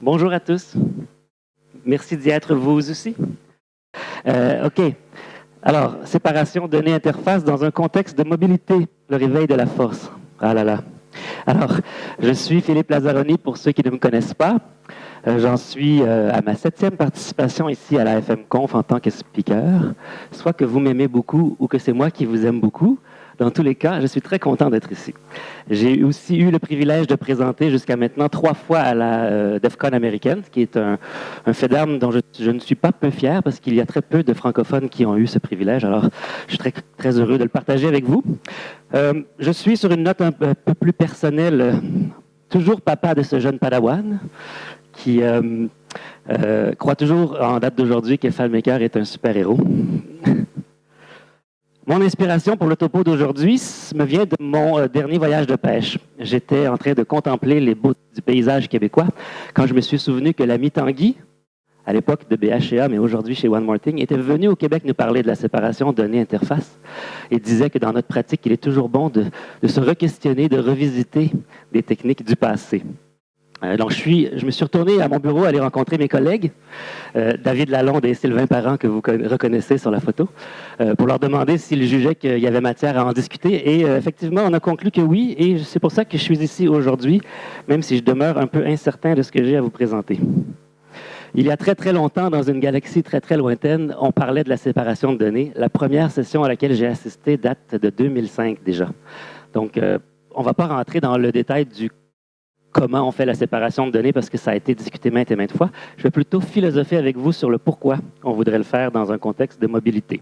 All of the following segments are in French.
Bonjour à tous. Merci d'y être vous aussi. OK. Alors, séparation données-interface dans un contexte de mobilité, le réveil de la force. Ah là là. Alors, je suis Philippe Lazzaroni, pour ceux qui ne me connaissent pas. J'en suis à ma 7e participation ici à la FM Conf en tant que speaker. Soit que vous m'aimez beaucoup ou que c'est moi qui vous aime beaucoup. Dans tous les cas, je suis très content d'être ici. J'ai aussi eu le privilège de présenter jusqu'à maintenant 3 fois à la DEF CON américaine, qui est un fait d'armes dont je ne suis pas peu fier parce qu'il y a très peu de francophones qui ont eu ce privilège. Alors, je suis très, très heureux de le partager avec vous. Je suis sur une note un peu plus personnelle, toujours papa de ce jeune padawan qui croit toujours en date d'aujourd'hui que FileMaker est un super-héros. Mon inspiration pour le topo d'aujourd'hui me vient de mon dernier voyage de pêche. J'étais en train de contempler les beautés du paysage québécois quand je me suis souvenu que l'ami Tanguy, à l'époque de BHA, mais aujourd'hui chez One More Thing, était venu au Québec nous parler de la séparation données-interface et disait que dans notre pratique, il est toujours bon de se re-questionner, de revisiter des techniques du passé. Donc, je me suis retourné à mon bureau aller rencontrer mes collègues, David Lalonde et Sylvain Parent, que vous reconnaissez sur la photo, pour leur demander s'ils jugeaient qu'il y avait matière à en discuter. Et effectivement, on a conclu que oui, et c'est pour ça que je suis ici aujourd'hui, même si je demeure un peu incertain de ce que j'ai à vous présenter. Il y a très, très longtemps, dans une galaxie très, très lointaine, on parlait de la séparation de données. La première session à laquelle j'ai assisté date de 2005 déjà. Donc, on ne va pas rentrer dans le détail du comment on fait la séparation de données parce que ça a été discuté maintes et maintes fois. Je vais plutôt philosopher avec vous sur le pourquoi on voudrait le faire dans un contexte de mobilité.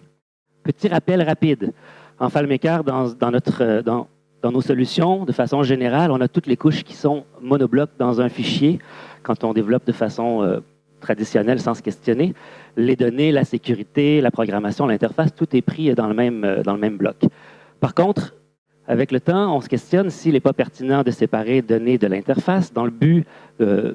Petit rappel rapide. En FileMaker, dans nos solutions, de façon générale, on a toutes les couches qui sont monoblocs dans un fichier quand on développe de façon traditionnelle sans se questionner. Les données, la sécurité, la programmation, l'interface, tout est pris dans le même bloc. Par contre, avec le temps, on se questionne s'il n'est pas pertinent de séparer données de l'interface dans le but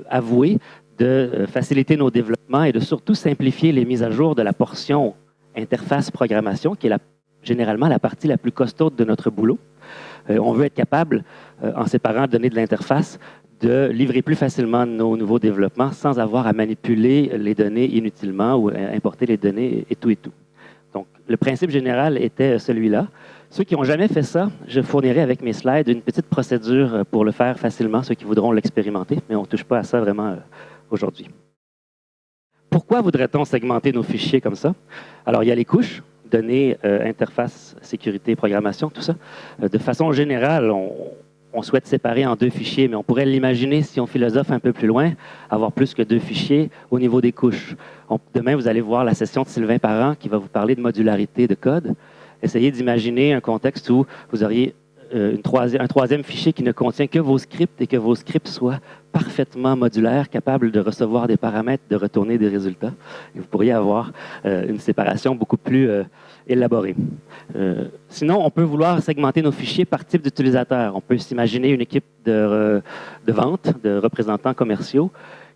avoué de faciliter nos développements et de surtout simplifier les mises à jour de la portion interface-programmation, qui est généralement la partie la plus costaude de notre boulot. On veut être capable, en séparant données de l'interface, de livrer plus facilement nos nouveaux développements sans avoir à manipuler les données inutilement ou importer les données et tout et tout. Donc, le principe général était celui-là. Ceux qui n'ont jamais fait ça, je fournirai avec mes slides une petite procédure pour le faire facilement, ceux qui voudront l'expérimenter, mais on ne touche pas à ça vraiment aujourd'hui. Pourquoi voudrait-on segmenter nos fichiers comme ça? Alors, il y a les couches, données, interface, sécurité, programmation, tout ça. De façon générale, on souhaite séparer en 2 fichiers, mais on pourrait l'imaginer, si on philosophe un peu plus loin, avoir plus que 2 fichiers au niveau des couches. Demain, vous allez voir la session de Sylvain Parent qui va vous parler de modularité de code. Essayez d'imaginer un contexte où vous auriez un 3e fichier qui ne contient que vos scripts et que vos scripts soient parfaitement modulaires, capables de recevoir des paramètres, de retourner des résultats. Et vous pourriez avoir une séparation beaucoup plus élaborée. Sinon, on peut vouloir segmenter nos fichiers par type d'utilisateur. On peut s'imaginer une équipe de vente, de représentants commerciaux,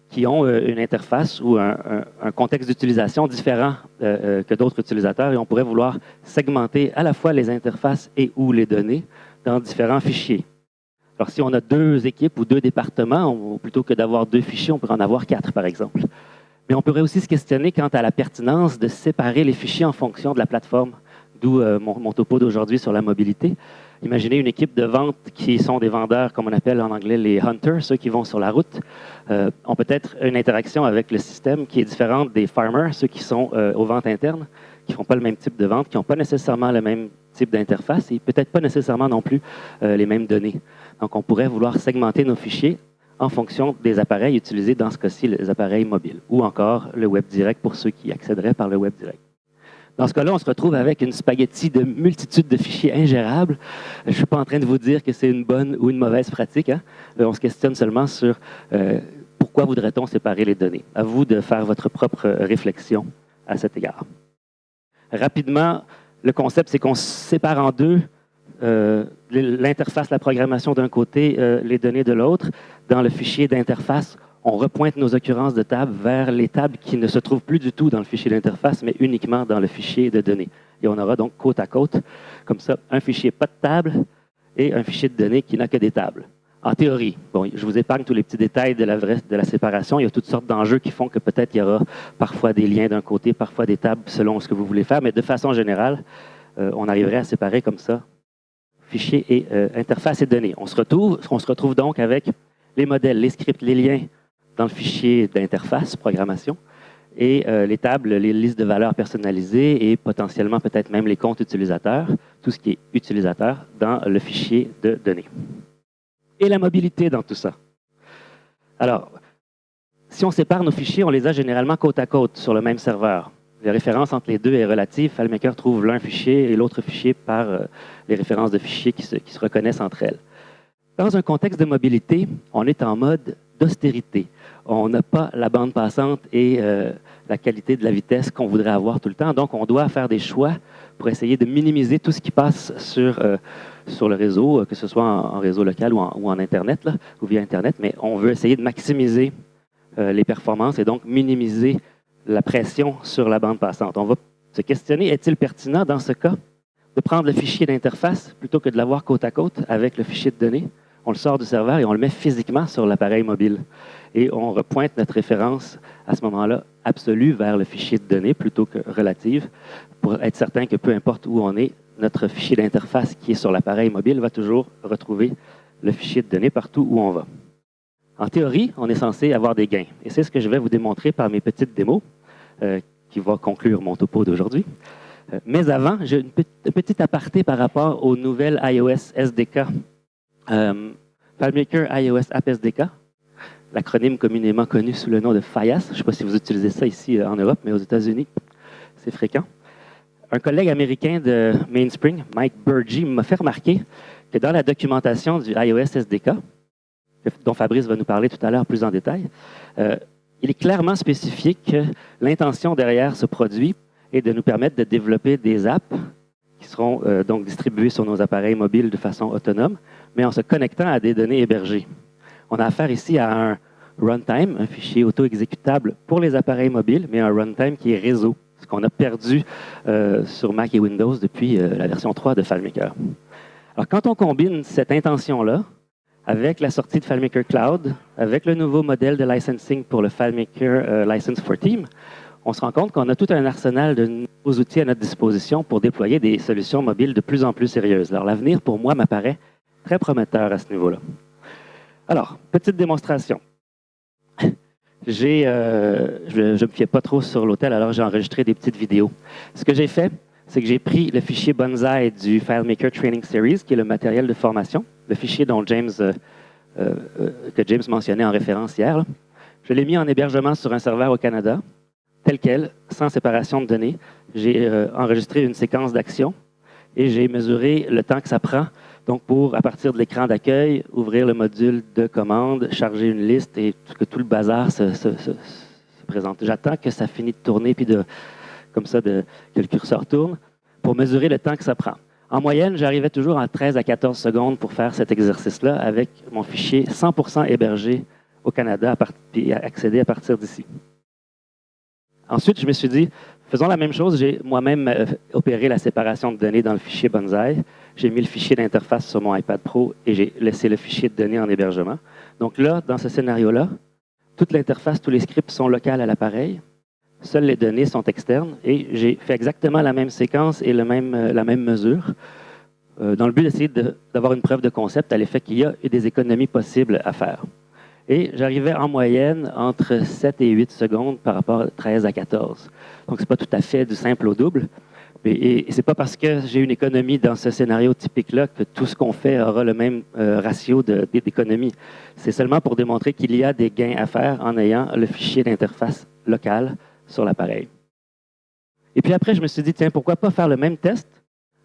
qui ont une interface ou un contexte d'utilisation différent que d'autres utilisateurs, et on pourrait vouloir segmenter à la fois les interfaces et ou les données dans différents fichiers. Alors, si on a 2 équipes ou 2 départements, plutôt que d'avoir 2 fichiers, on pourrait en avoir 4, par exemple. Mais on pourrait aussi se questionner quant à la pertinence de séparer les fichiers en fonction de la plateforme, d'où mon topo d'aujourd'hui sur la mobilité. Imaginez une équipe de vente qui sont des vendeurs, comme on appelle en anglais les hunters, ceux qui vont sur la route, ont peut-être une interaction avec le système qui est différente des farmers, ceux qui sont aux ventes internes, qui ne font pas le même type de vente, qui n'ont pas nécessairement le même type d'interface et peut-être pas nécessairement non plus les mêmes données. Donc, on pourrait vouloir segmenter nos fichiers en fonction des appareils utilisés, dans ce cas-ci, les appareils mobiles, ou encore le web direct pour ceux qui accéderaient par le web direct. Dans ce cas-là, on se retrouve avec une spaghetti de multitude de fichiers ingérables. Je ne suis pas en train de vous dire que c'est une bonne ou une mauvaise pratique. Hein? On se questionne seulement sur pourquoi voudrait-on séparer les données. À vous de faire votre propre réflexion à cet égard. Rapidement, le concept, c'est qu'on sépare en 2 l'interface, la programmation d'un côté, les données de l'autre. Dans le fichier d'interface, on repointe nos occurrences de table vers les tables qui ne se trouvent plus du tout dans le fichier d'interface, mais uniquement dans le fichier de données. Et on aura donc côte à côte, comme ça, un fichier pas de table et un fichier de données qui n'a que des tables. En théorie. Bon, je vous épargne tous les petits détails de la séparation. Il y a toutes sortes d'enjeux qui font que peut-être il y aura parfois des liens d'un côté, parfois des tables selon ce que vous voulez faire, mais de façon générale, on arriverait à séparer comme ça fichiers et interfaces et données. On se retrouve donc avec les modèles, les scripts, les liens dans le fichier d'interface, programmation, et les tables, les listes de valeurs personnalisées et potentiellement peut-être même les comptes utilisateurs, tout ce qui est utilisateur dans le fichier de données. Et la mobilité dans tout ça. Alors, si on sépare nos fichiers, on les a généralement côte à côte sur le même serveur. La référence entre les deux est relative. FileMaker trouve l'un fichier et l'autre fichier par les références de fichiers qui se reconnaissent entre elles. Dans un contexte de mobilité, on est en mode d'austérité. On n'a pas la bande passante et la qualité de la vitesse qu'on voudrait avoir tout le temps. Donc, on doit faire des choix pour essayer de minimiser tout ce qui passe sur le réseau, que ce soit en réseau local ou en Internet, là, ou via Internet. Mais on veut essayer de maximiser les performances et donc minimiser la pression sur la bande passante. On va se questionner, est-il pertinent dans ce cas de prendre le fichier d'interface plutôt que de l'avoir côte à côte avec le fichier de données? On le sort du serveur et on le met physiquement sur l'appareil mobile. Et on repointe notre référence à ce moment-là absolue vers le fichier de données plutôt que relative pour être certain que peu importe où on est, notre fichier d'interface qui est sur l'appareil mobile va toujours retrouver le fichier de données partout où on va. En théorie, on est censé avoir des gains. Et c'est ce que je vais vous démontrer par mes petites démos qui va conclure mon topo d'aujourd'hui. Mais avant, j'ai une petite aparté par rapport aux nouvelles iOS SDK. FileMaker iOS App SDK, l'acronyme communément connu sous le nom de FIAS. Je ne sais pas si vous utilisez ça ici en Europe, mais aux États-Unis, c'est fréquent. Un collègue américain de Mainspring, Mike Burgee, m'a fait remarquer que dans la documentation du iOS SDK, dont Fabrice va nous parler tout à l'heure plus en détail, il est clairement spécifié que l'intention derrière ce produit est de nous permettre de développer des apps qui seront donc distribuées sur nos appareils mobiles de façon autonome, mais en se connectant à des données hébergées. On a affaire ici à un runtime, un fichier auto-exécutable pour les appareils mobiles, mais un runtime qui est réseau, ce qu'on a perdu sur Mac et Windows depuis la version 3 de FileMaker. Alors, quand on combine cette intention-là avec la sortie de FileMaker Cloud, avec le nouveau modèle de licensing pour le FileMaker License for Team, on se rend compte qu'on a tout un arsenal de nouveaux outils à notre disposition pour déployer des solutions mobiles de plus en plus sérieuses. Alors, l'avenir, pour moi, m'apparaît très prometteur à ce niveau-là. Alors, petite démonstration. Je ne me fiais pas trop sur l'hôtel, alors j'ai enregistré des petites vidéos. Ce que j'ai fait, c'est que j'ai pris le fichier Bonsai du FileMaker Training Series, qui est le matériel de formation, le fichier que James mentionnait en référence hier. Là. Je l'ai mis en hébergement sur un serveur au Canada, tel quel, sans séparation de données. J'ai enregistré une séquence d'actions et j'ai mesuré le temps que ça prend. Donc, pour, à partir de l'écran d'accueil, ouvrir le module de commande, charger une liste et que tout le bazar se présente. J'attends que ça finisse de tourner, puis comme ça, que le curseur tourne, pour mesurer le temps que ça prend. En moyenne, j'arrivais toujours en 13 à 14 secondes pour faire cet exercice-là avec mon fichier 100% hébergé au Canada et accéder à partir d'ici. Ensuite, je me suis dit, faisons la même chose. J'ai moi-même opéré la séparation de données dans le fichier Bonsai. J'ai mis le fichier d'interface sur mon iPad Pro et j'ai laissé le fichier de données en hébergement. Donc là, dans ce scénario-là, toute l'interface, tous les scripts sont locaux à l'appareil. Seules les données sont externes et j'ai fait exactement la même séquence et la même mesure dans le but d'essayer d'avoir une preuve de concept à l'effet qu'il y a des économies possibles à faire. Et j'arrivais en moyenne entre 7 et 8 secondes par rapport à 13 à 14. Donc, ce n'est pas tout à fait du simple au double. Et ce n'est pas parce que j'ai une économie dans ce scénario typique-là que tout ce qu'on fait aura le même ratio d'économie. C'est seulement pour démontrer qu'il y a des gains à faire en ayant le fichier d'interface local sur l'appareil. Et puis après, je me suis dit, tiens, pourquoi pas faire le même test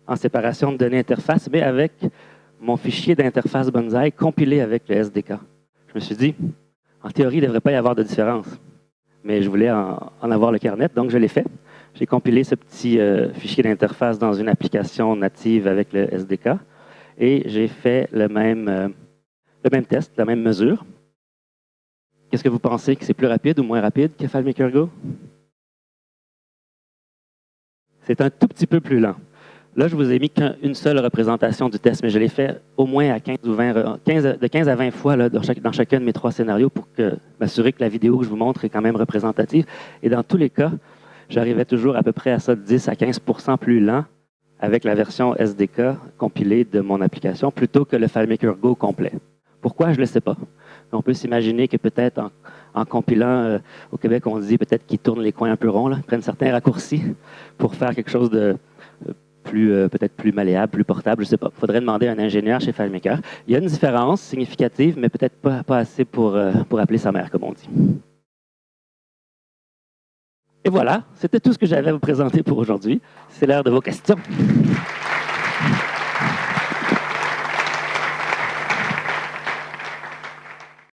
en séparation de données interface, mais avec mon fichier d'interface Bonsai compilé avec le SDK. Je me suis dit, en théorie, il ne devrait pas y avoir de différence. Mais je voulais en avoir le carnet, donc je l'ai fait. J'ai compilé ce petit fichier d'interface dans une application native avec le SDK et j'ai fait le même test, la même mesure. Qu'est-ce que vous pensez, que c'est plus rapide ou moins rapide que FileMaker Go? C'est un tout petit peu plus lent. Là, je vous ai mis qu'une seule représentation du test, mais je l'ai fait au moins à 15 ou 20, de 15 à 20 fois là, dans chacun de mes 3 scénarios pour m'assurer que la vidéo que je vous montre est quand même représentative. Et dans tous les cas, j'arrivais toujours à peu près à ça, 10 à 15 % plus lent avec la version SDK compilée de mon application plutôt que le FileMaker Go complet. Pourquoi? Je ne le sais pas. On peut s'imaginer que peut-être en compilant, au Québec, on dit peut-être qu'ils tournent les coins un peu ronds, là, prennent certains raccourcis pour faire quelque chose de peut-être plus malléable, plus portable, je ne sais pas. Il faudrait demander à un ingénieur chez FileMaker. Il y a une différence significative, mais peut-être pas assez pour appeler sa mère, comme on dit. Et voilà, c'était tout ce que j'avais à vous présenter pour aujourd'hui. C'est l'heure de vos questions.